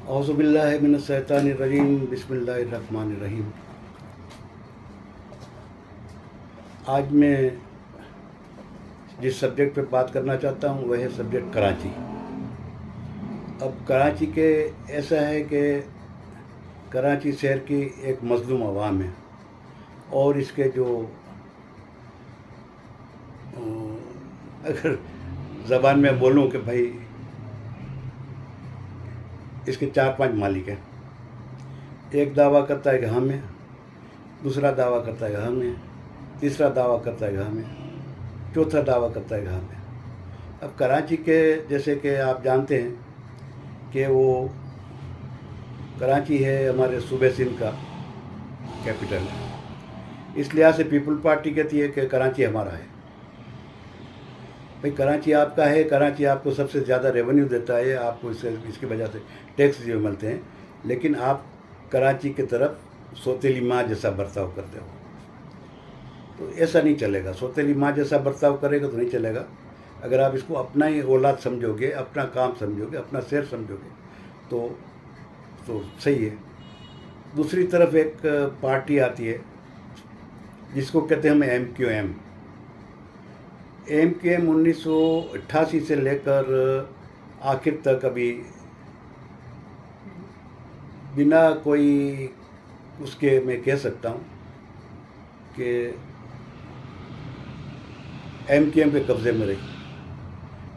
औज़ुबिल्लाहि मिनश्शैतानिर्रजीम बिस्मिल्लाहिर्रहमानिर्रहीम। आज मैं जिस सब्जेक्ट पे बात करना चाहता हूँ वह है सब्जेक्ट कराची। अब कराची के ऐसा है कि कराची शहर की एक मज़लूम आवाम है और इसके जो अगर ज़बान में बोलूँ कि भाई इसके 4-5 मालिक हैं। एक दावा करता है कि हम हैं, दूसरा दावा करता है कि हम हैं, तीसरा दावा करता है कि हम हैं, चौथा दावा करता है कि हम हैं। अब कराची के जैसे कि आप जानते हैं कि वो कराची है हमारे सूबे सिंध का कैपिटल है। इस लिहाज से पीपल पार्टी कहती है कि कराची हमारा है। भाई कराची आपका है, कराची आपको सबसे ज़्यादा रेवेन्यू देता है, आपको इसकी वजह से टैक्स जो मिलते हैं, लेकिन आप कराची की तरफ सौतेली माँ जैसा बर्ताव करते हो। तो ऐसा नहीं चलेगा। सौतेली माँ जैसा बर्ताव करेगा तो नहीं चलेगा। अगर आप इसको अपना ही औलाद समझोगे, अपना काम समझोगे, अपना शहर समझोगे तो सही है। दूसरी तरफ एक पार्टी आती है जिसको कहते हैं हम MQM। 1988 से लेकर आखिर तक अभी बिना कोई उसके मैं कह सकता हूँ कि MQM के कब्ज़े में रही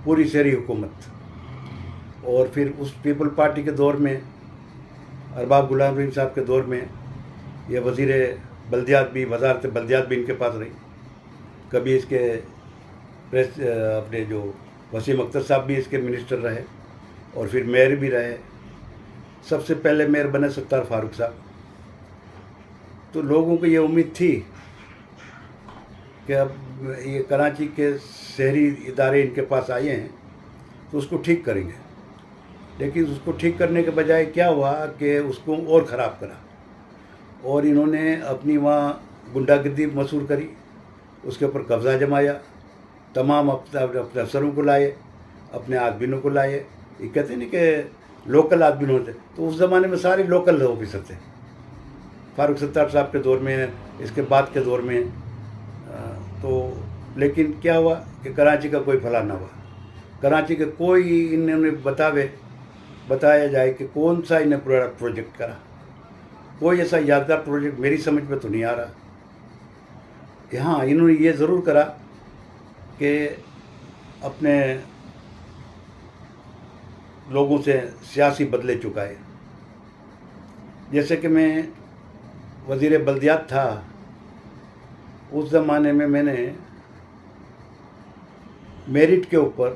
पूरी शहरी हुकूमत। और फिर उस पीपल पार्टी के दौर में अरबाब गुलाम रहीम साहब के दौर में ये वज़ीर बल्दियात भी, वजारत बल्दियात भी इनके पास रही। कभी इसके प्रेस अपने जो वसीम अख्तर साहब भी इसके मिनिस्टर रहे और फिर मेयर भी रहे। सबसे पहले मेयर बने सत्तार फारूक साहब। तो लोगों को ये उम्मीद थी कि अब ये कराची के शहरी इदारे इनके पास आए हैं तो उसको ठीक करेंगे, लेकिन उसको ठीक करने के बजाय क्या हुआ कि उसको और ख़राब करा और इन्होंने अपनी वहाँ गुंडागर्दी मशहूर करी, उसके ऊपर कब्ज़ा जमाया, तमाम अपने अफसरों को लाए, अपने आदमियों को लाए। ये कहते नहीं कि लोकल आदमी होते, तो उस ज़माने में सारे लोकल ऑफिसर थे। फारूक सत्तार साहब के दौर में, इसके बाद के दौर में तो लेकिन क्या हुआ कि कराची का कोई भला ना हुआ। कराची के कोई इन्होंने बताया जाए कि कौन सा इन्हें पूरा प्रोजेक्ट करा, कोई ऐसा यादगार प्रोजेक्ट मेरी समझ में तो नहीं आ रहा। हाँ, इन्होंने ये ज़रूर करा कि अपने लोगों से सियासी बदले चुकाए। जैसे कि मैं वज़ीर बल्दियात था, उस ज़माने में मैंने मेरिट के ऊपर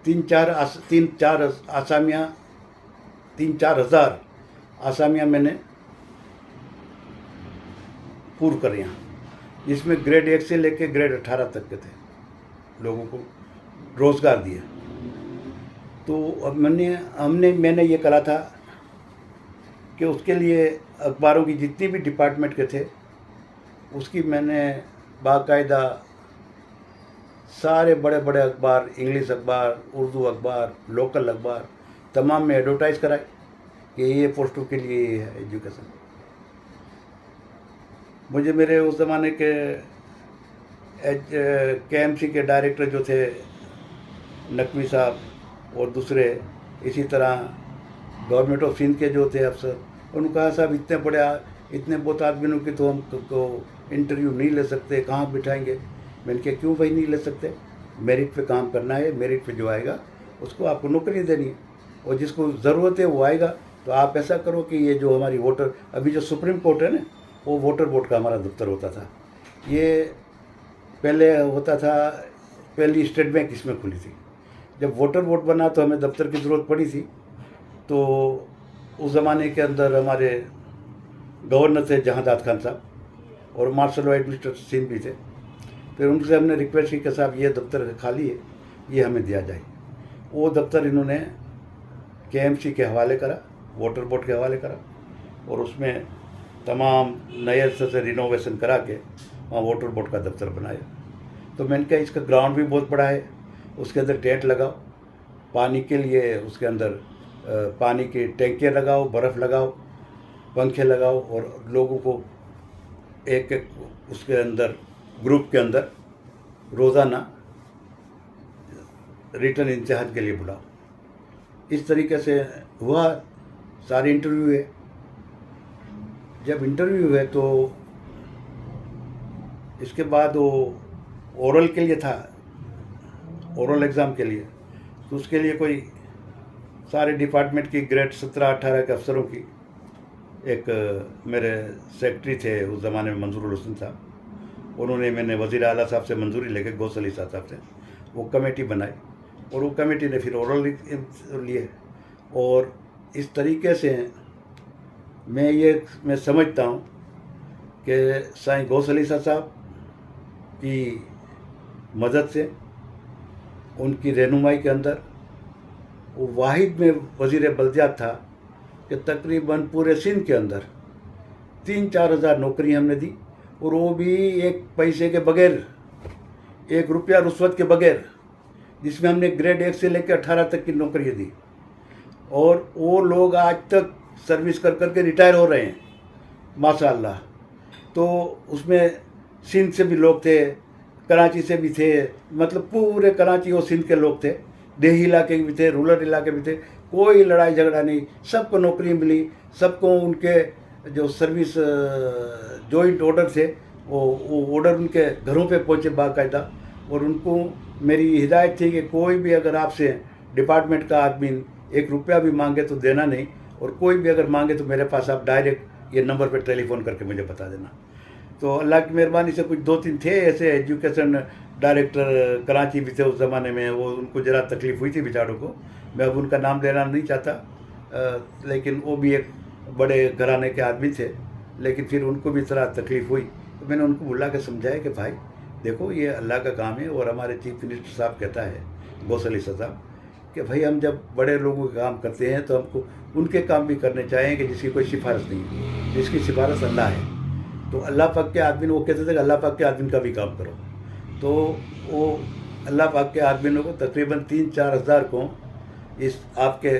3-4 हज़ार आसामियाँ मैंने पूर्ण करी, जिसमें ग्रेड 1 से लेकर ग्रेड 18 तक के थे, लोगों को रोज़गार दिया। तो अब मैंने ये करा था कि उसके लिए अखबारों की जितनी भी डिपार्टमेंट के थे उसकी मैंने बाकायदा सारे बड़े बड़े अखबार, इंग्लिश अखबार, उर्दू अखबार, लोकल अखबार, तमाम में एडवर्टाइज़ कराए कि ये पोस्टों के लिए है एजुकेशन। मुझे मेरे उस ज़माने के KMC के डायरेक्टर जो थे नकवी साहब और दूसरे, इसी तरह गवर्नमेंट ऑफ सिंध के जो थे अफसर, उन्होंने कहा साहब इतने बहुत आदमियों की तो हम तो इंटरव्यू नहीं ले सकते, कहाँ बिठाएंगे। मैंने कहा क्यों भाई नहीं ले सकते, मेरिट पे काम करना है, मेरिट पे जो आएगा उसको आपको नौकरी देनी है और जिसको ज़रूरत है वो आएगा। तो आप ऐसा करो कि ये जो हमारी वोटर, अभी जो सुप्रीम कोर्ट है ना, वो वोटर बोर्ड का हमारा दफ्तर होता था। ये पहले होता था, पहली स्टेट बैंक इसमें खुली थी। जब वोटर बोर्ड बना तो हमें दफ्तर की ज़रूरत पड़ी थी। तो उस ज़माने के अंदर हमारे गवर्नर थे जहांदाद खान साहब और मार्शल लॉ एडमिनिस्ट्रेटर सिंध भी थे। फिर उनसे हमने रिक्वेस्ट की कि साहब ये दफ्तर खाली है, ये हमें दिया जाए। वो दफ्तर इन्होंने KMC के हवाले करा, वोटर बोर्ड के हवाले करा और उसमें तमाम नए से रिनोवेशन करा के वहाँ वोटर बोर्ड का दफ्तर बनाया। तो मैंने कहा इसका ग्राउंड भी बहुत बड़ा है, उसके अंदर टेंट लगाओ, पानी के लिए उसके अंदर पानी की टैंकियाँ लगाओ, बर्फ़ लगाओ, पंखे लगाओ और लोगों को एक एक उसके अंदर ग्रुप के अंदर रोज़ाना रिटर्न इम्तिहान के लिए बुलाओ। इस तरीके से हुआ। सारे इंटरव्यू हुए। जब इंटरव्यू हुए तो इसके बाद वो ओरल के लिए था, ओरल एग्ज़ाम के लिए। तो उसके लिए कोई सारे डिपार्टमेंट की ग्रेड 17-18 के अफसरों की एक मेरे सेक्रेटरी थे उस ज़माने में मंजूरुल हुसन साहब, उन्होंने मैंने वज़ीर आला साहब से मंजूरी लेके गौस अली साहब से वो कमेटी बनाई और वो कमेटी ने फिर ओरल लिए। और इस तरीके से मैं समझता हूँ कि साईं गौस अली साहब की मदद से, उनकी रहनुमाई के अंदर वो वाहिद में वज़ीर बल्दियात था कि तकरीबन पूरे सिंध के अंदर 3-4 हज़ार नौकरियाँ हमने दी, और वो भी एक पैसे के बगैर, 1 रुपया रुश्वत के बगैर, जिसमें हमने ग्रेड 1 से लेकर 18 तक की नौकरियाँ दी। और वो लोग आज तक सर्विस कर कर के रिटायर हो रहे हैं माशाअल्लाह। तो उसमें सिंध से भी लोग थे, कराची से भी थे, मतलब पूरे कराची और सिंध के लोग थे, देही इलाके भी थे, रूरल इलाके भी थे। कोई लड़ाई झगड़ा नहीं, सबको नौकरी मिली, सबको उनके जो सर्विस जॉइंट ऑर्डर थे वो ऑर्डर उनके घरों पे पहुँचे बाकायदा। और उनको मेरी हिदायत थी कि कोई भी अगर आपसे डिपार्टमेंट का आदमी 1 रुपया भी मांगे तो देना नहीं, और कोई भी अगर मांगे तो मेरे पास आप डायरेक्ट ये नंबर पे टेलीफोन करके मुझे बता देना। तो अल्लाह की मेहरबानी से कुछ 2-3 थे ऐसे एजुकेशन डायरेक्टर कराची भी थे उस ज़माने में, वो उनको ज़रा तकलीफ़ हुई थी बेचारों को। मैं अब उनका नाम लेना नहीं चाहता, लेकिन वो भी एक बड़े घराने के आदमी थे, लेकिन फिर उनको भी ज़रा तकलीफ़ हुई। तो मैंने उनको बुला के समझाया कि भाई देखो ये अल्लाह का काम है। और हमारे चीफ मिनिस्टर साहब कहता है, गौस अली साहब, कि भाई हम जब बड़े लोगों के काम करते हैं तो हमको उनके काम भी करने चाहिए कि जिसकी कोई सिफारिश नहीं है, जिसकी सिफारिश अल्लाह है। तो अल्लाह पाक के आदमी, वो कहते थे कि अल्लाह पाक के आदमी का भी काम करो। तो वो अल्लाह पाक के आदमियों को तकरीबन 3-4 हज़ार को इस आपके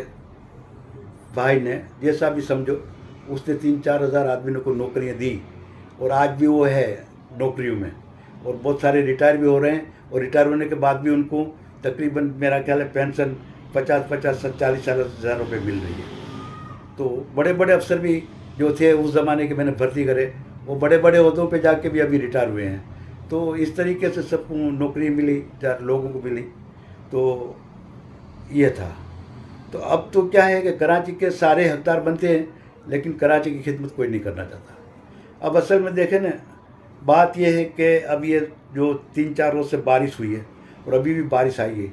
भाई ने, जैसा भी समझो, उसने 3-4 हज़ार आदमियों को नौकरियां दी। और आज भी वो है नौकरियों में, और बहुत सारे रिटायर भी हो रहे हैं। और रिटायर होने के बाद भी उनको तकरीबन मेरा ख्याल है पेंशन 50-40 हज़ार रुपये मिल रही है। तो बड़े बड़े अफसर भी जो थे उस ज़माने के मैंने भर्ती करे, वो बड़े बड़े ओहदों पे जाके भी अभी रिटायर हुए हैं। तो इस तरीके से सबको नौकरी मिली, 4 लोगों को मिली। तो ये था। तो अब तो क्या है कि कराची के सारे हकदार बनते हैं, लेकिन कराची की खिदमत कोई नहीं करना चाहता। अब असल में देखें ना, बात यह है कि अब ये जो 3-4 रोज़ से बारिश हुई है और अभी भी बारिश आई है,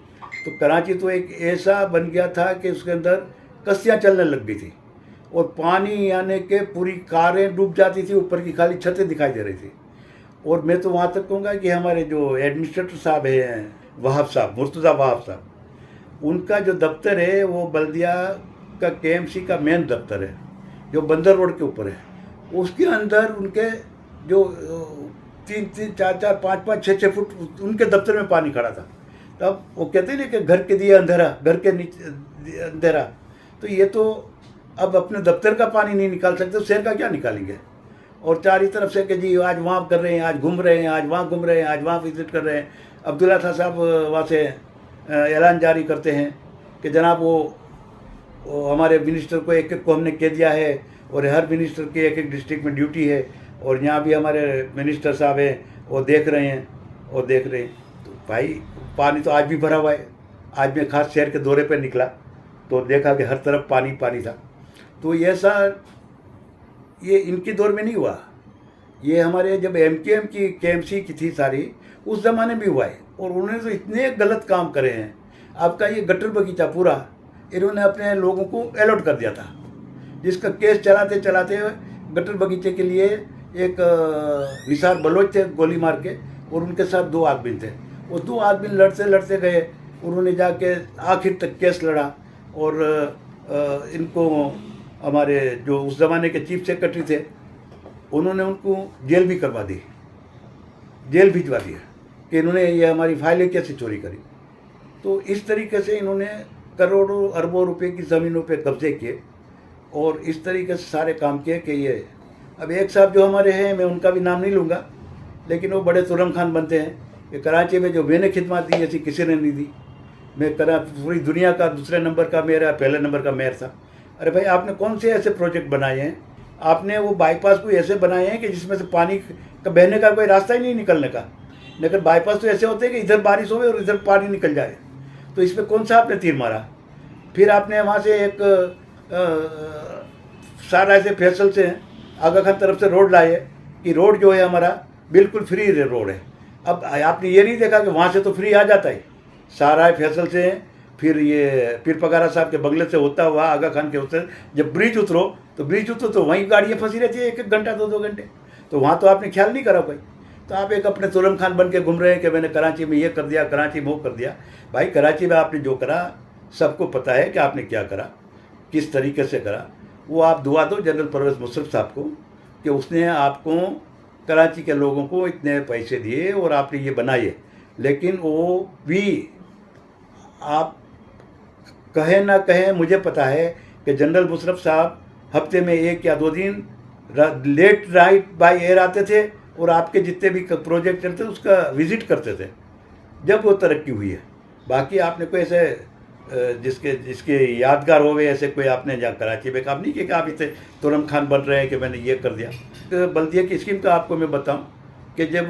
तो कराची तो एक ऐसा बन गया था कि उसके अंदर कस्सियाँ चलने लग गई थी, और पानी आने के पूरी कारें डूब जाती थी, ऊपर की खाली छतें दिखाई दे रही थी। और मैं तो वहाँ तक कहूँगा कि हमारे जो एडमिनिस्ट्रेटर साहब हैं, वहाब साहब, मुर्तज़ा वहाब साहब, उनका जो दफ्तर है वो बल्दिया का KMC का मेन दफ्तर है जो बंदर रोड के ऊपर है। उसके अंदर उनके जो 3-3, 4-4, 5-5, 6-6 फुट उनके दफ्तर में पानी खड़ा था। तब वो कहते हैं ना कि घर के दिए अंधेरा, घर के नीचे अंधेरा। तो ये तो अब अपने दफ्तर का पानी नहीं निकाल सकते, तो शहर का क्या निकालेंगे। और चारों तरफ से कि जी आज वहाँ कर रहे हैं, आज घूम रहे हैं, आज वहाँ घूम रहे हैं, आज वहाँ विजिट कर रहे हैं। अब्दुल्ला था साहब वहाँ से ऐलान जारी करते हैं कि जनाब वो हमारे मिनिस्टर को एक को हमने कह दिया है, और हर मिनिस्टर की एक डिस्ट्रिक्ट में ड्यूटी है, और यहाँ भी हमारे मिनिस्टर साहब हैं वो देख रहे हैं और देख रहे हैं। तो भाई पानी तो आज भी भरा हुआ है। आज मैं खास शहर के दौरे पर निकला तो देखा कि हर तरफ पानी पानी था। तो ऐसा ये इनके दौर में नहीं हुआ, ये हमारे जब MKM की KMC की थी सारी, उस ज़माने में हुआ है। और उन्होंने तो इतने गलत काम करे हैं। आपका ये गटर बगीचा पूरा इन्होंने अपने लोगों को अलॉट कर दिया था, जिसका केस चलाते चलाते गटर बगीचे के लिए एक निसार बलोच थे गोली मार के, और उनके साथ 2 आदमी थे। वो 2 आदमी लड़ते लड़ते गए, उन्होंने जाके आखिर तक केस लड़ा, और इनको हमारे जो उस ज़माने के चीफ सेक्रेटरी थे उन्होंने उनको जेल भी करवा दी, जेल भिजवा दिया कि इन्होंने ये हमारी फाइलें कैसे चोरी करी। तो इस तरीके से इन्होंने करोड़ों अरबों रुपए की ज़मीनों पे कब्जे किए और इस तरीके से सारे काम किए कि ये अब एक साहब जो हमारे हैं, मैं उनका भी नाम नहीं लूँगा, लेकिन वो बड़े तुरम खान बनते हैं कि कराची में जो मैंने खिदमत दी ऐसी किसी ने नहीं दी। मैं पूरी दुनिया का दूसरे नंबर का मेयर, पहले नंबर का मेयर था। अरे भाई, आपने कौन से ऐसे प्रोजेक्ट बनाए हैं? आपने वो बाईपास कोई ऐसे बनाए हैं कि जिसमें से पानी का बहने का कोई रास्ता ही नहीं निकलने का। लेकिन बाईपास तो ऐसे होते हैं कि इधर बारिश होवे और इधर पानी निकल जाए। तो इसमें कौन सा आपने तीर मारा? फिर आपने वहाँ से एक सारा ऐसे फैसल से आगा खान तरफ से रोड लाए कि रोड जो है हमारा बिल्कुल फ्री रोड है। अब आपने ये नहीं देखा कि वहाँ से तो फ्री आ जाता है, सारा फैसल से फिर ये पीर पगारा साहब के बंगले से होता हुआ आगा खान के होते, जब ब्रिज उतरो तो वहीं गाड़ियाँ फंसी रहती है 1-1 घंटा 2-2 घंटे। तो वहाँ तो आपने ख्याल नहीं करा भाई। तो आप एक अपने तुलम खान बन के घूम रहे हैं कि मैंने कराची में ये कर दिया, कराची में वो कर दिया। भाई, कराची में आपने जो करा सबको पता है कि आपने क्या करा, किस तरीके से करा। वो आप दुआ दो जनरल परवेज़ मुशर्रफ साहब को कि उसने आपको, कराची के लोगों को इतने पैसे दिए और आपने ये बनाए। लेकिन वो भी आप कहे ना कहें, मुझे पता है कि जनरल मुशर्रफ साहब हफ्ते में 1 या 2 दिन लेट नाइट बाय एयर आते थे और आपके जितने भी प्रोजेक्ट चलते थे उसका विज़िट करते थे, जब वो तरक्की हुई है। बाकी आपने कोई ऐसे जिसके यादगार हो गए ऐसे कोई आपने जहाँ कराची में काम नहीं किया कि आप इतने तुरम खान बन रहे हैं कि मैंने ये कर दिया। तो बल्दिया की स्कीम का आपको मैं बताऊं कि जब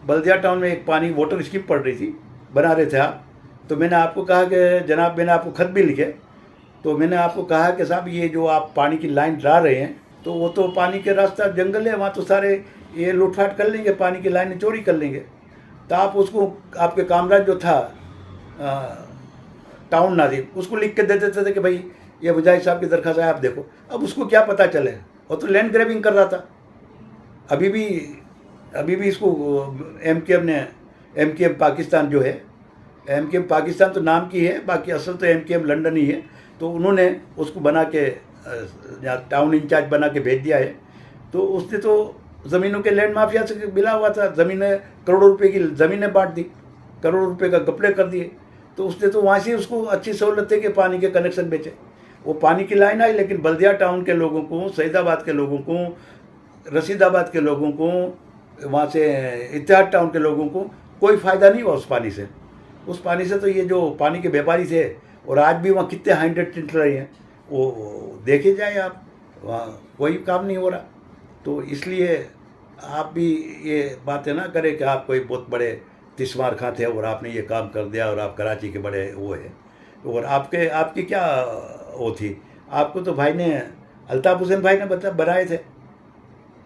बल्दिया टाउन में एक पानी वाटर स्कीम पड़ रही थी, बना रहे थे आप, तो मैंने आपको कहा कि जनाब, मैंने आपको ख़त भी लिखे, तो मैंने आपको कहा कि साहब ये जो आप पानी की लाइन ला रहे हैं तो वो तो पानी के रास्ता जंगल है, वहाँ तो सारे ये लूटफाट कर लेंगे, पानी की लाइनें चोरी कर लेंगे। तो आप उसको, आपके कामराज जो था टाउन नाजिम, उसको लिख के दे देते थे कि भाई ये मुजाहिद साहब की दरख्वास्त है, आप देखो। अब उसको क्या पता चले, वो तो लैंड ग्रैबिंग कर रहा था। अभी भी इसको MKM पाकिस्तान जो है, MKM पाकिस्तान तो नाम की है, बाकी असल तो MKM लंदन ही है। तो उन्होंने उसको बना के टाउन इंचार्ज बना के भेज दिया है। तो उसने तो ज़मीनों के लैंड माफिया से मिला हुआ था, ज़मीनें करोड़ों रुपए की ज़मीनें बांट दी, करोड़ों रुपए का घपले कर दिए। तो उसने तो वहाँ से उसको अच्छी सहूलत थी कि पानी के कनेक्शन बेचे, वो पानी की लाइन आई। लेकिन बल्दिया टाउन के लोगों को, सईदाबाद के लोगों को, रशीदाबाद के लोगों को, वहाँ से इत्तेहाद टाउन के लोगों को कोई फ़ायदा नहीं हुआ उस पानी से। उस पानी से तो ये जो पानी के व्यापारी थे, और आज भी वहाँ कितने 100 टिंट रहे हैं, वो देखे जाए आप, वहाँ कोई काम नहीं हो रहा। तो इसलिए आप भी ये बातें ना करें कि आप कोई बहुत बड़े तिस्मार खां थे और आपने ये काम कर दिया और आप कराची के बड़े वो है। और आपकी क्या वो थी, आपको तो भाई ने, अल्ताफ़ हुसैन भाई ने बनाए थे।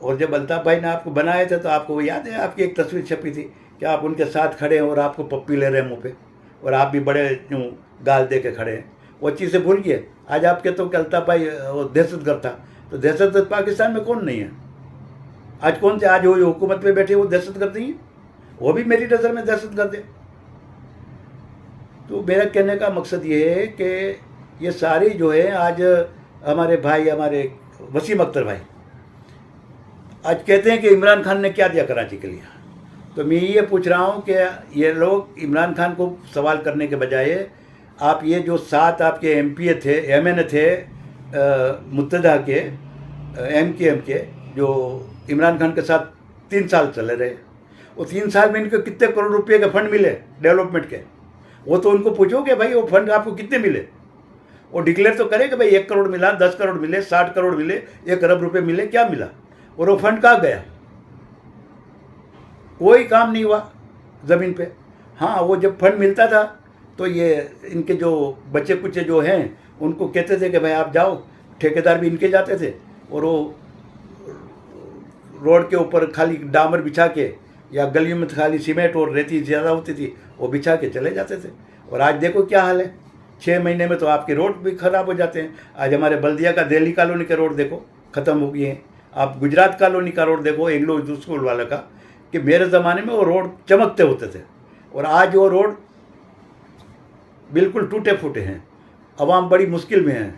और जब अल्ताफ़ भाई ने आपको बनाए थे तो आपको वो याद है, आपकी एक तस्वीर छपी थी कि आप उनके साथ खड़े हैं और आपको पप्पी ले रहे हैं मुँह पे, और आप भी बड़े यूँ गाल दे के खड़े हैं। वो चीज़ से भूल गए। आज आप कहते हो कि अल्ताफ़ भाई वो दहशतगर्द था, तो दहशतगर्द पाकिस्तान में कौन नहीं है? आज कौन से, आज वो हुकूमत में बैठे वो दहशतगर्द नहीं है? वो भी मेरी नज़र में दहशतगर्द है। तो मेरा कहने का मकसद ये है कि ये सारी जो है, आज हमारे भाई, हमारे वसीम अख्तर भाई आज कहते हैं कि इमरान खान ने क्या दिया कराची के लिए। तो मैं ये पूछ रहा हूँ कि ये लोग इमरान खान को सवाल करने के बजाय, आप ये जो 7 आपके MPA थे, MNA थे मुत्तदा के, MKM के, जो इमरान खान के साथ 3 साल चले रहे, वो 3 साल में इनको कितने करोड़ रुपए के फंड मिले डेवलपमेंट के? वो तो उनको पूछो कि भाई वो फंड आपको कितने मिले। वो डिक्लेयर तो करे कि भाई 1 करोड़ मिला, 10 करोड़ मिले, 60 करोड़ मिले, 1 अरब रुपए मिले, क्या मिला? और वो फंड कहाँ गया? कोई काम नहीं हुआ ज़मीन पे। हाँ, वो जब फंड मिलता था तो ये इनके जो बच्चे कुचे जो हैं उनको कहते थे कि भाई आप जाओ, ठेकेदार भी इनके जाते थे, और वो रोड के ऊपर खाली डामर बिछा के, या गलियों में खाली सीमेंट और रेती ज़्यादा होती थी वो बिछा के चले जाते थे। और आज देखो क्या हाल है, 6 महीने में तो आपके रोड भी ख़राब हो जाते हैं। आज हमारे बल्दिया का दिल्ली कॉलोनी के रोड देखो ख़त्म हो गए हैं। आप गुजरात कॉलोनी का रोड देखो, एंग्लो स्कूल वाले का, कि मेरे ज़माने में वो रोड चमकते होते थे और आज वो रोड बिल्कुल टूटे फूटे हैं। अवाम बड़ी मुश्किल में है।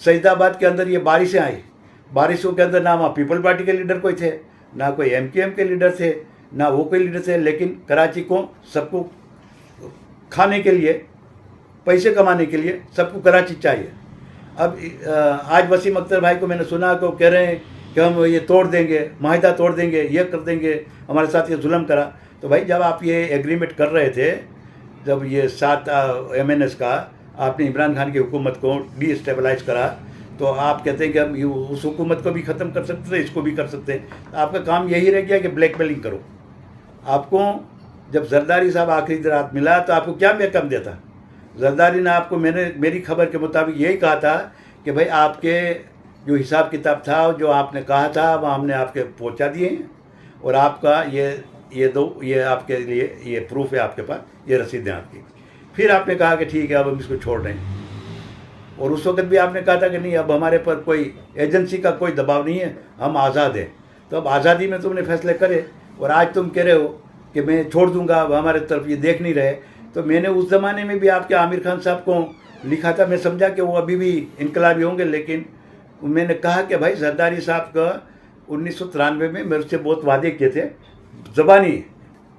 सईदाबाद के अंदर ये बारिशें आई, बारिशों के अंदर ना वहाँ पीपल पार्टी के लीडर कोई थे, ना कोई MKM के लीडर थे, ना वो कोई लीडर थे, लेकिन कराची को सबको खाने के लिए पैसे कमाने के लिए सबको कराची चाहिए। अब आज वसीम अख्तर भाई को मैंने सुना कि वो कह रहे हैं कि हम ये तोड़ देंगे, माहिदा तोड़ देंगे, ये कर देंगे, हमारे साथ ये जुल्म करा। तो भाई जब आप ये एग्रीमेंट कर रहे थे, जब ये 7 MNS का आपने इमरान खान की हुकूमत को डीस्टेबलाइज करा, तो आप कहते हैं कि हम उस हुकूमत को भी ख़त्म कर सकते थे, इसको भी कर सकते हैं। तो आपका काम यही रह गया कि ब्लैकमेलिंग करो। आपको जब जरदारी साहब आखिरी रात मिला तो आपको क्या मैं कम देता? जरदारी ने आपको मेरी खबर के मुताबिक यही कहा था कि भाई आपके जो हिसाब किताब था, जो आपने कहा था, वो हमने आपके पहुंचा दिए हैं, और आपका ये आपके लिए ये प्रूफ है आपके पास, ये रसीद है आपकी। फिर आपने कहा कि ठीक है, अब हम इसको छोड़ रहे हैं। और उस वक्त भी आपने कहा था कि नहीं, अब हमारे पर कोई एजेंसी का कोई दबाव नहीं है, हम आज़ाद हैं। तो अब आज़ादी में तुमने फैसले करे, और आज तुम कह रहे हो कि मैं छोड़ दूंगा, अब हमारे तरफ ये देख नहीं रहे। तो मैंने उस ज़माने में भी आपके आमिर खान साहब को लिखा था, मैं समझा कि वो अभी भी इनकलाबी होंगे, लेकिन मैंने कहा कि भाई जरदारी साहब का 1993 में मेरे से बहुत वादे किए थे ज़बानी।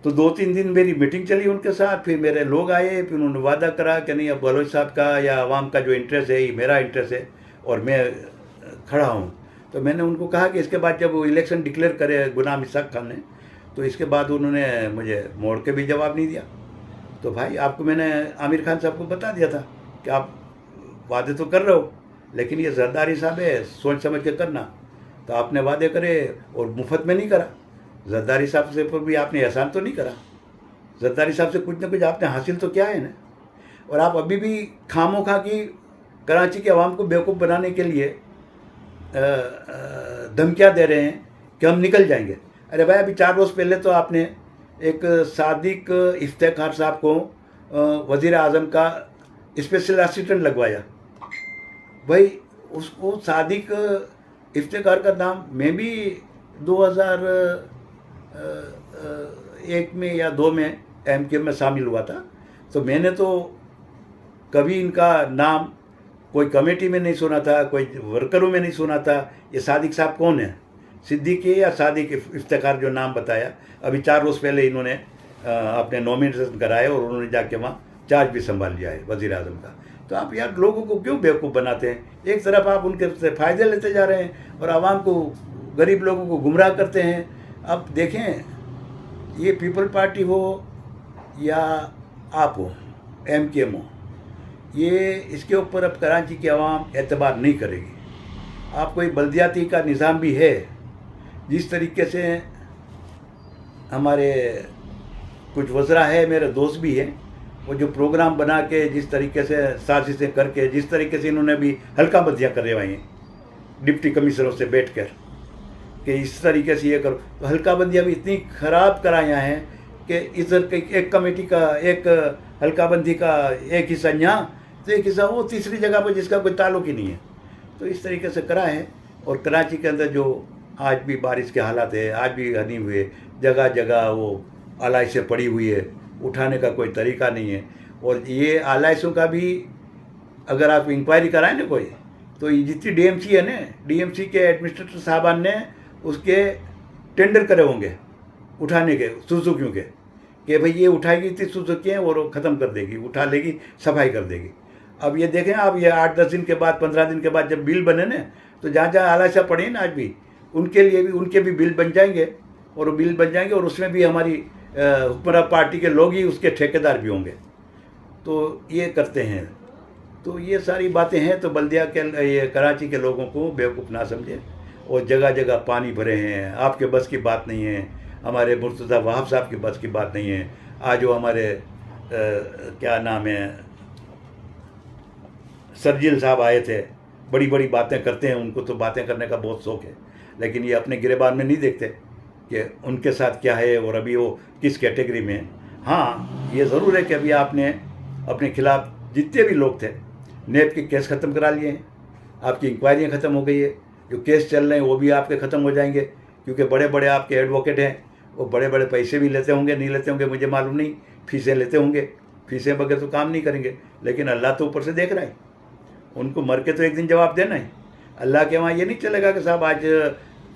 तो 2-3 दिन मेरी मीटिंग चली उनके साथ, फिर मेरे लोग आए, फिर उन्होंने वादा करा कि नहीं, अब बलोच साहब का या आवाम का जो इंटरेस्ट है, ये मेरा इंटरेस्ट है और मैं खड़ा हूँ। तो मैंने उनको कहा कि इसके बाद जब वो इलेक्शन डिक्लेयर करे गुलाम इसाक खान ने, तो इसके बाद उन्होंने मुझे मोड़ के भी जवाब नहीं दिया। तो भाई आपको मैंने आमिर खान साहब को बता दिया था कि आप वादे तो कर रहे हो, लेकिन ये जरदारी साहब है, सोच समझ के करना। तो आपने वादे करे और मुफ्त में नहीं करा। जरदारी साहब से पर भी आपने एहसान तो नहीं करा। जरदारी साहब से कुछ ना कुछ आपने हासिल तो किया है ना। और आप अभी भी खामोखा की कराची के अवाम को बेवकूफ़ बनाने के लिए धमकियाँ दे रहे हैं कि हम निकल जाएंगे। अरे भाई, अभी 4 रोज़ पहले तो आपने एक सादिक इफ्तिखार साहब को वज़ीर आज़म का स्पेशल असिस्टेंट लगवाया। भाई उसको सादिक इफ्तिखार का नाम मैं भी 2001 में या 2 में MK में शामिल हुआ था। तो मैंने तो कभी इनका नाम कोई कमेटी में नहीं सुना था, कोई वर्करों में नहीं सुना था। ये सादिक साहब कौन है? सिद्दीकी या सादिक इफ्तिखार जो नाम बताया, अभी 4 रोज़ पहले इन्होंने अपने नॉमिनेशन कराए और उन्होंने जाके वहाँ चार्ज भी संभाल लिया है वज़ीर आज़म का। तो आप यार लोगों को क्यों बेवकूफ़ बनाते हैं? एक तरफ आप उनके से फ़ायदे लेते जा रहे हैं और आवाम को, गरीब लोगों को गुमराह करते हैं। अब देखें, ये पीपल पार्टी हो या आप हो, MKM हो, ये इसके ऊपर अब कराची की आवाम एतबार नहीं करेगी। आप कोई बल्दियाती का निज़ाम भी है, जिस तरीके से हमारे कुछ वज़रा है, मेरे दोस्त भी हैं, वो जो प्रोग्राम बना के जिस तरीके से साजिशें करके, जिस तरीके से इन्होंने भी हल्का बंदियाँ करवाई हैं डिप्टी कमिश्नरों से बैठ कर कि इस तरीके से ये करो। तो हल्का बंदियाँ भी इतनी ख़राब कराया हैं कि इधर एक कमेटी का, एक हल्का बंदी का एक हिस्सा यहाँ, तो एक हिस्सा वो तीसरी जगह पर जिसका कोई ताल्लुक ही नहीं है। तो इस तरीके से करा है। और कराची के अंदर जो आज भी बारिश के हालात है, आज भी हनी हुए, जगह जगह वो आलाइशें पड़ी हुई है, उठाने का कोई तरीका नहीं है। और ये आलाइशों का भी अगर आप इंक्वायरी कराएं ना कोई, तो ये जितनी DMC है ना, DMC के एडमिनिस्ट्रेटर साहबान ने उसके टेंडर करे होंगे उठाने के, सुजुकियों के, कि भाई ये उठाएगी इतनी सुजुकियाँ और वो ख़त्म कर देगी, उठा लेगी, सफाई कर देगी। अब ये देखें आप, ये 8-10 दिन के बाद, 15 दिन के बाद जब बिल बने ना, तो जहाँ जहाँ आलाइशा पड़ी है ना आज भी, उनके लिए भी, उनके भी बिल बन जाएंगे। और वो बिल बन जाएंगे और उसमें भी हमारी हुक्मरान पार्टी के लोग ही उसके ठेकेदार भी होंगे। तो ये करते हैं। तो ये सारी बातें हैं। तो बल्दिया के, ये कराची के लोगों को बेवकूफ़ ना समझें। और जगह जगह पानी भरे हैं, आपके बस की बात नहीं है, हमारे मुर्तज़ा वहाब साहब की बस की बात नहीं है। आज वो हमारे क्या नाम है, सरजील साहब आए थे, बड़ी बड़ी बातें करते हैं, उनको तो बातें करने का बहुत शौक़ है, लेकिन ये अपने गिरेबान में नहीं देखते कि उनके साथ क्या है और अभी वो किस कैटेगरी में है। हाँ, ये ज़रूर है कि अभी आपने अपने खिलाफ़ जितने भी लोग थे, नेब के केस ख़त्म करा लिए हैं, आपकी इंक्वायरियाँ ख़त्म हो गई है, जो केस चल रहे हैं वो भी आपके ख़त्म हो जाएंगे, क्योंकि बड़े बड़े आपके एडवोकेट हैं, वो बड़े बड़े पैसे भी लेते होंगे, नहीं लेते होंगे मुझे मालूम नहीं, फीसें लेते होंगे, फीसें बगैर तो काम नहीं करेंगे। लेकिन अल्लाह तो ऊपर से देख रहा है, उनको मर के तो एक दिन जवाब देना है। अल्लाह के वहाँ ये नहीं चलेगा कि साहब आज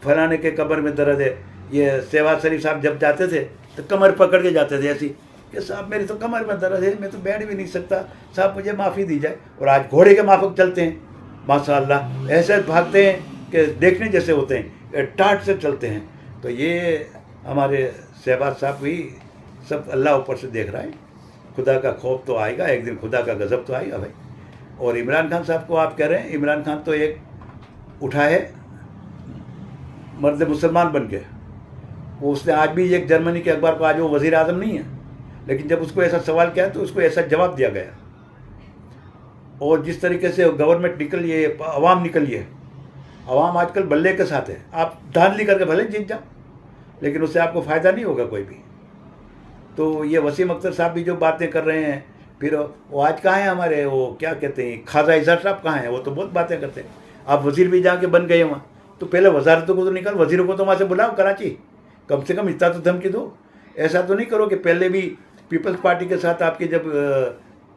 फलाने के कब्र में दर्द है। ये शहबाज शरीफ साहब जब जाते थे तो कमर पकड़ के जाते थे ऐसी, कि साहब मेरी तो कमर में दर्द है, मैं तो बैठ भी नहीं सकता, साहब मुझे माफ़ी दी जाए। और आज घोड़े के माफक चलते हैं, माशाअल्लाह, ऐसे भागते हैं कि देखने जैसे होते हैं, टाट से चलते हैं। तो ये हमारे शहबाज साहब भी सब अल्लाह ऊपर से देख रहा है। खुदा का खौफ तो आएगा एक दिन, खुदा का गज़ब तो आएगा भाई। और इमरान खान साहब को आप कह रहे हैं, इमरान खान तो एक उठा है मर्द मुसलमान बन के। वो उसने आज भी एक जर्मनी के अखबार को, आज वो वज़ीर आज़म नहीं है, लेकिन जब उसको ऐसा सवाल किया तो उसको ऐसा जवाब दिया गया। और जिस तरीके से गवर्नमेंट निकली है, अवाम निकली है, अवाम आजकल बल्ले के साथ है। आप धांधली करके भले जीत जाओ, लेकिन उससे आपको फ़ायदा नहीं होगा कोई भी। तो ये वसीम अख्तर साहब भी जो बातें कर रहे हैं, फिर वो आज कहाँ हैं हमारे, वो क्या कहते हैं, ख्वाजा इजहार साहब कहाँ हैं, वो तो बहुत बातें करते हैं। आप वज़ीर भी जाके बन गए वहाँ, तो पहले वजारतों को तो निकाल, वज़ीरों को तो वहाँ से बुलाओ कराची, कम से कम इतना तो धमकी दो। ऐसा तो नहीं करो कि पहले भी पीपल्स पार्टी के साथ आपकी जब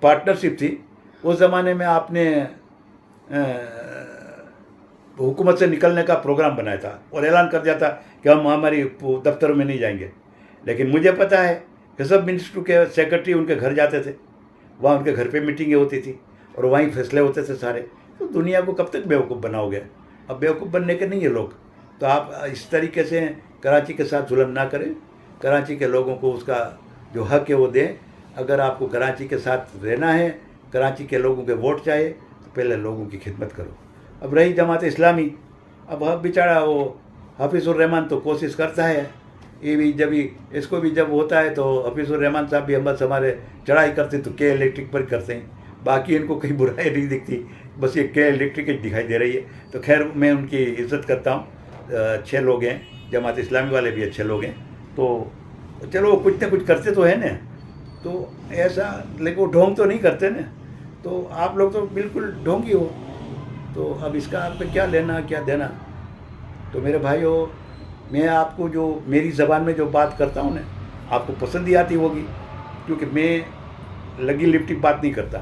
पार्टनरशिप थी, उस ज़माने में आपने हुकूमत से निकलने का प्रोग्राम बनाया था और ऐलान कर दिया था कि हम हमारी दफ्तरों में नहीं जाएंगे। लेकिन मुझे पता है कि सब मिनिस्टर के सेक्रेटरी उनके घर जाते थे, वहाँ उनके घर पे मीटिंगें होती थी और वहीं फैसले होते थे सारे। तो दुनिया को कब तक बेवकूफ़ बनाओगे? अब बेवकूफ़ बनने के नहीं है लोग। तो आप इस तरीके से कराची के साथ जुल्म ना करें, कराची के लोगों को उसका जो हक है वो दें। अगर आपको कराची के साथ रहना है, कराची के लोगों के वोट चाहिए, तो पहले लोगों की खिदमत करो। अब रही जमात इस्लामी, अब बेचारा वो हफीज़ुर-रहमान तो कोशिश करता है, ये भी जब ही इसको भी जब होता है तो हफीज़ुर-रहमान साहब भी हम बस हमारे चढ़ाई करते तो के इलेक्ट्रिक पर करते हैं, बाकी इनको कहीं बुराई नहीं दिखती, बस ये के इलेक्ट्रिक ही दिखाई दे रही है। तो खैर मैं उनकी इज़्ज़त करता हूँ, अच्छे लोग हैं, जमात इस्लामी वाले भी अच्छे लोग हैं। तो चलो कुछ ना कुछ करते तो है ना, तो ऐसा, लेकिन वो ढोंग तो नहीं करते ना। तो आप लोग तो बिल्कुल ढोंगी हो, तो अब इसका आप पे क्या लेना क्या देना। तो मेरे भाइयों, मैं आपको जो मेरी ज़बान में जो बात करता हूँ ना, आपको पसंद ही आती होगी, क्योंकि मैं लगी लिपटी बात नहीं करता,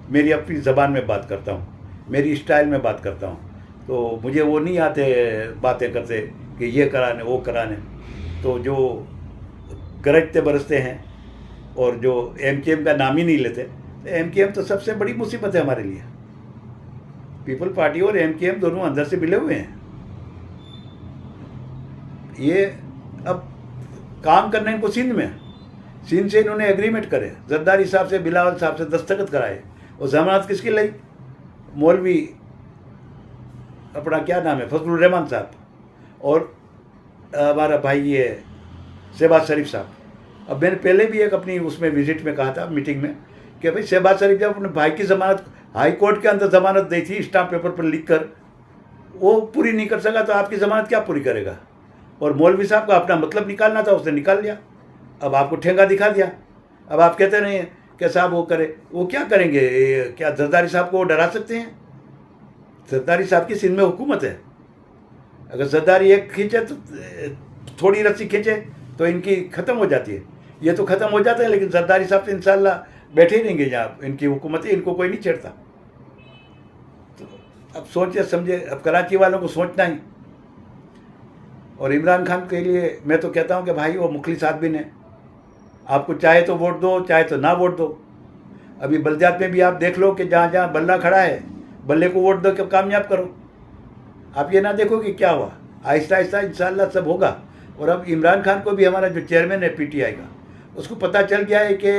मेरी अपनी ज़बान में बात करता हूँ, मेरी स्टाइल में बात करता हूँ। तो मुझे वो नहीं आते बातें करते कि ये कराने वो कराने। तो जो गरजते बरसते हैं और जो एमकेएम का नाम ही नहीं लेते, तो एमकेएम तो सबसे बड़ी मुसीबत है हमारे लिए। पीपल पार्टी और एमकेएम दोनों अंदर से मिले हुए हैं। ये अब काम करने इनको सिंध में, सिंध से इन्होंने एग्रीमेंट करे, जरदारी साहब से, बिलावल साहब से दस्तखत कराए। और जमानत किसकी लाई? मौलवी अपना क्या नाम है, फजलुर रहमान साहब, और हमारा भाई ये शहबाज शरीफ साहब। अब मैंने पहले भी एक अपनी उसमें विजिट में कहा था, मीटिंग में, कि भाई शहबाज शरीफ जब अपने भाई की ज़मानत हाई कोर्ट के अंदर ज़मानत दी थी स्टाम्प पेपर पर लिख कर, वो पूरी नहीं कर सका तो आपकी ज़मानत क्या पूरी करेगा? और मौलवी साहब का अपना मतलब निकालना था, उसने निकाल लिया, अब आपको ठेंगा दिखा दिया। अब आप कहते नहीं कि साहब वो करे, वो क्या करेंगे? क्या जरदारी साहब को वो डरा सकते हैं? जरदारी साहब की सिंध में हुकूमत है, अगर जरदारी एक खींचे तो थोड़ी रस्सी खींचे तो इनकी ख़त्म हो जाती है। ये तो ख़त्म हो जाता है, लेकिन जरदारी साहब तो इंशाल्लाह बैठे ही रहेंगे जहाँ इनकी हुकूमत है, इनको कोई नहीं छेड़ता। तो अब सोचे समझे, अब कराची वालों को सोचना ही। और इमरान खान के लिए मैं तो कहता हूँ कि भाई वो मुखलिस आदमी ने, आपको चाहे तो वोट दो, चाहे तो ना वोट दो। अभी बल्दियात में भी आप देख लो कि जहाँ जहाँ बल्ला खड़ा है, बल्ले को वोट दो के कामयाब करो। आप ये ना देखो कि क्या हुआ, आहिस्ता आहिस्ता इंशाल्लाह सब होगा। और अब इमरान खान को भी, हमारा जो चेयरमैन है पीटीआई का, उसको पता चल गया है कि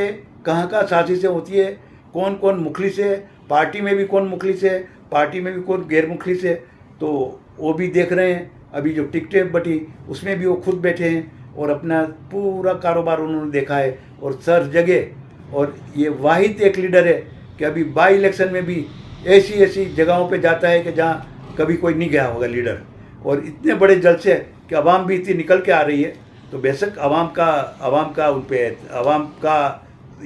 कहाँ कहाँ साजिशें होती है, कौन कौन मुखलिस है, पार्टी में भी कौन मुखलिस है, पार्टी में भी कौन गैर मुखलिस है। तो वो भी देख रहे हैं। अभी जो टिकटें बटी उसमें भी वो खुद बैठे हैं और अपना पूरा कारोबार उन्होंने देखा है और सर जगह। और ये वाहिद एक लीडर है कि अभी बाई इलेक्शन में भी ऐसी ऐसी जगहों पे जाता है कि जहाँ कभी कोई नहीं गया होगा लीडर। और इतने बड़े जलसे कि आवाम भी इतनी निकल के आ रही है। तो बेशक आवाम का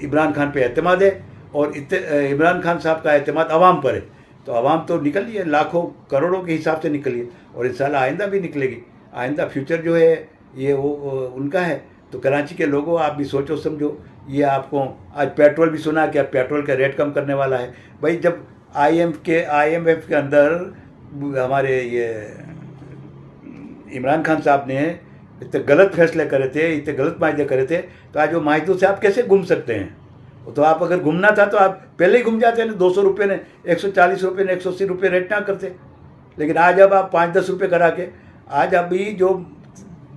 इमरान खान पे एतमाद है और इमरान खान साहब का एतमाद आवाम पर है। तो आवाम तो निकल रही है, लाखों करोड़ों के हिसाब से निकली है और इंशाल्लाह आइंदा भी निकलेगी। आइंदा फ्यूचर जो है ये वो उनका है। तो कराची के लोगों, आप भी सोचो समझो। ये आपको आज पेट्रोल भी सुना कि अब पेट्रोल का रेट कम करने वाला है। भाई जब IMF के अंदर हमारे ये इमरान खान साहब ने इतने गलत फैसले करे थे, इतने गलत मायदे करे थे, तो आज वो मायदों से आप कैसे घूम सकते हैं? वो तो आप अगर घूमना था तो आप पहले ही घूम जाते ना, 200 रुपये ने, 140 रुपये ने, 180 रुपये रेट ना करते। लेकिन आज अब आप 5-10 रुपये करा के, आज अभी जो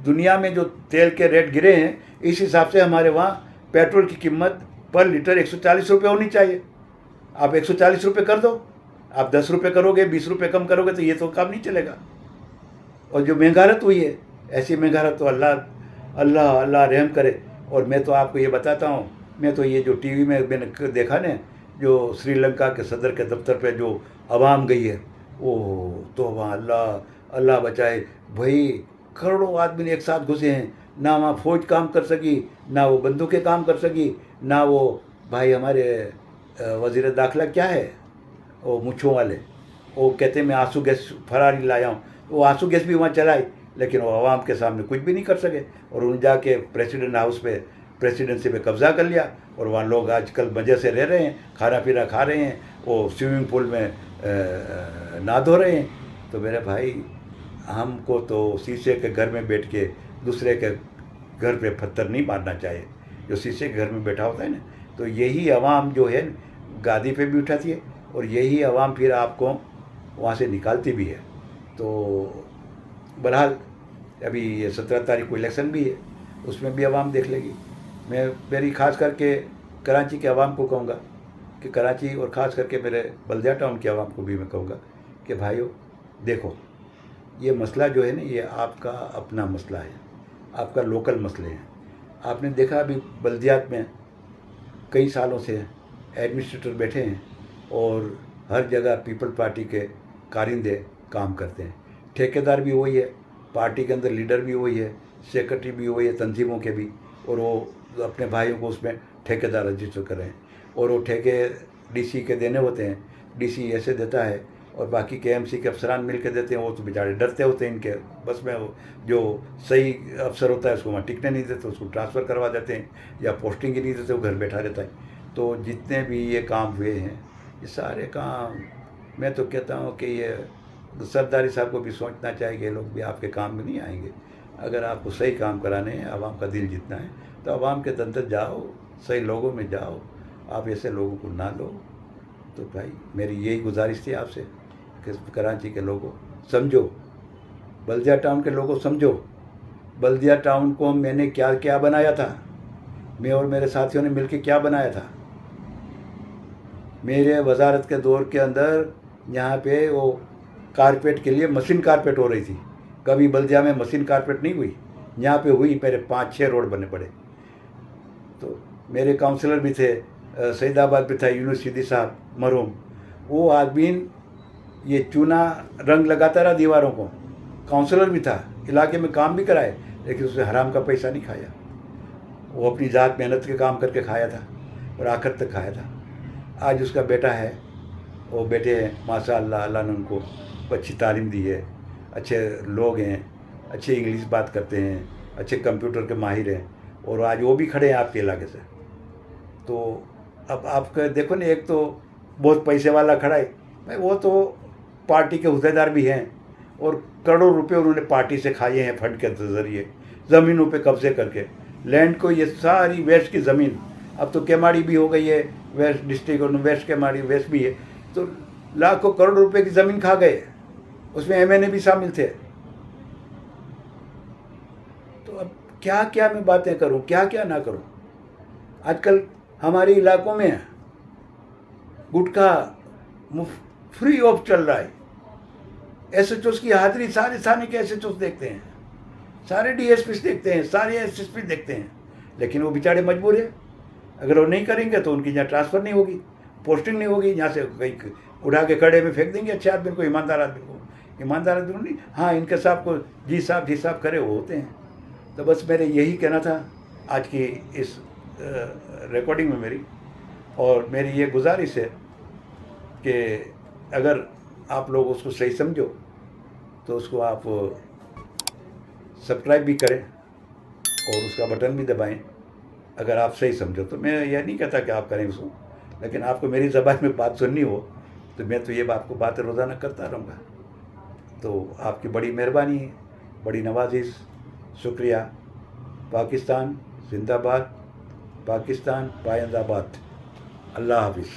दुनिया में जो तेल के रेट गिरे हैं, इस हिसाब से हमारे वहाँ पेट्रोल की कीमत पर लीटर 140 रुपये होनी चाहिए। आप 140 रुपये कर दो, आप 10 रुपये करोगे, 20 रुपये कम करोगे तो ये तो काम नहीं चलेगा। और जो महंगारत हुई है, ऐसी महंगारत तो अल्लाह अल्लाह अल्लाह रहम करे। और मैं तो आपको ये बताता हूँ, मैं तो ये जो टीवी में मैंने देखा ना, जो श्रीलंका के सदर के दफ्तर पे जो आवाम गई है, ओ तो वहाँ अल्लाह अल्लाह बचाए भाई, करोड़ों आदमी एक साथ घुसे हैं। ना वहाँ फौज काम कर सकी, ना वो बंदूकें काम कर सकी, ना वो भाई हमारे वज़ीर दाखिला क्या है वो मुच्छों वाले, वो कहते मैं आंसू गैस फरारी लाया हूँ, वो आंसू गैस भी वहाँ चलाई, लेकिन वो आवाम के सामने कुछ भी नहीं कर सके। और उन्होंने जाके प्रेसिडेंट हाउस पे, प्रेसिडेंसी पे कब्ज़ा कर लिया। और वहाँ लोग आजकल मज़े से रह रहे हैं, खाना पीना खा रहे हैं, वो स्विमिंग पूल में नहा धो रहे हैं। तो मेरे भाई, हमको तो शीशे के घर में बैठ के दूसरे के घर पे पत्थर नहीं मारना चाहिए। जो शीशे के घर में बैठा होता है ना, तो यही आवाम जो है गादी पे भी उठाती है, और यही आवाम फिर आपको वहाँ से निकालती भी है। तो बहरहाल अभी ये 17 तारीख को इलेक्शन भी है, उसमें भी आवाम देख लेगी। मैं मेरी ख़ास करके कराची के आवाम को कहूँगा कि कराची, और ख़ास करके मेरे बल्दिया टाउन के आवाम को भी मैं कहूँगा कि भाइयों देखो, ये मसला जो है ना, ये आपका अपना मसला है, आपका लोकल मसले हैं। आपने देखा अभी बल्दियात में कई सालों से एडमिनिस्ट्रेटर बैठे हैं, और हर जगह पीपल पार्टी के कारिंदे काम करते हैं। ठेकेदार भी वही है, पार्टी के अंदर लीडर भी वही है, सेक्रेटरी भी वही है तंजीमों के भी, और वो अपने भाइयों को उसमें ठेकेदार रजिस्टर कर रहे हैं। और वो ठेके डीसी के देने होते हैं, डीसी ऐसे देता है, और बाकी के एमसी के अफसरान मिल के देते हैं। वो तो बेचारे डरते होते हैं इनके बस में, जो सही अफसर होता है उसको वहाँ टिकने नहीं देते, उसको ट्रांसफ़र करवा देते हैं, या पोस्टिंग ही नहीं देते, वो घर बैठा रहता है। तो जितने भी ये काम हुए हैं, ये सारे काम, मैं तो कहता हूँ कि ये सरदारी साहब को भी सोचना चाहिए, ये लोग भी आपके काम में नहीं आएंगे। अगर आपको सही काम कराने हैं, आवाम का दिल जीतना है, तो आवाम के अंदर जाओ, सही लोगों में जाओ, आप ऐसे लोगों को ना लो। तो भाई मेरी यही गुजारिश थी आपसे कि कराची के लोगों समझो, बल्दिया टाउन के लोगों समझो, बल्दिया टाउन को मैंने क्या क्या बनाया था, मैं और मेरे साथियों ने मिलकर क्या बनाया था। मेरे वजारत के दौर के अंदर यहाँ पे वो कारपेट के लिए मशीन कारपेट हो रही थी। कभी बल्दिया में मशीन कारपेट नहीं हुई, यहाँ पे हुई। मेरे 5-6 रोड बने पड़े। तो मेरे काउंसलर भी थे, सईदाबाद भी था यूनुस सिद्दी साहब मरहूम, वो आदमी ये चूना रंग लगाता रहा दीवारों को। काउंसलर भी था, इलाके में काम भी कराए, लेकिन उसने हराम का पैसा नहीं खाया। वो अपनी ज़ात मेहनत के काम करके खाया था, और आखिर तक खाया था। आज उसका बेटा है, वो बेटे हैं माशाअल्लाह, अल्लाह ने उनको अच्छी तालीम दी है, अच्छे लोग हैं, अच्छे इंग्लिश बात करते हैं, अच्छे कंप्यूटर के माहिर हैं, और आज वो भी खड़े हैं आपके इलाके से। तो अब आप देखो ना, एक तो बहुत पैसे वाला खड़ा है भाई, वो तो पार्टी के हुद्देदार भी हैं, और करोड़ों रुपए उन्होंने पार्टी से खाए हैं फंड के ज़रिए, ज़मीनों पे कब्जे करके। लैंड को, ये सारी वेस्ट की ज़मीन, अब तो केमाड़ी भी हो गई है, वेस्ट डिस्ट्रिक्ट, और वेस्ट केमाड़ी वेस्ट भी है, तो लाखों करोड़ रुपए की ज़मीन खा गए। उसमें एमएनए भी शामिल थे। तो अब क्या क्या मैं बातें करूं, क्या क्या ना करूं। आजकल हमारे इलाकों में गुटखा फ्री ऑफ चल रहा है। एसएचओस की हाजिरी सारे थाने के एसएचओस देखते हैं, सारे डीएसपी देखते हैं, सारे एसएसपी देखते हैं, लेकिन वो बेचारे मजबूर है। अगर वो नहीं करेंगे तो उनकी यहाँ ट्रांसफ़र नहीं होगी, पोस्टिंग नहीं होगी, यहाँ से कहीं उठा के खड़े में फेंक देंगे अच्छे आदमी को, ईमानदार आदमी को। ईमानदार आदमी नहीं, हाँ इनके साहब को जी साहब करे वो होते हैं। तो बस मेरे यही कहना था आज की इस रिकॉर्डिंग में मेरी, और मेरी ये गुजारिश है कि अगर आप लोग उसको सही समझो तो उसको आप सब्सक्राइब भी करें और उसका बटन भी दबाएं। अगर आप सही समझो तो मैं यह नहीं कहता कि आप करें उसको, लेकिन आपको मेरी ज़बान में बात सुननी हो तो मैं तो ये आपको बातें रोज़ाना करता रहूँगा। तो आपकी बड़ी मेहरबानी है, बड़ी नवाजिश। शुक्रिया। पाकिस्तान जिंदाबाद, पाकिस्तान पाइंदाबाद। अल्लाह हाफिज़।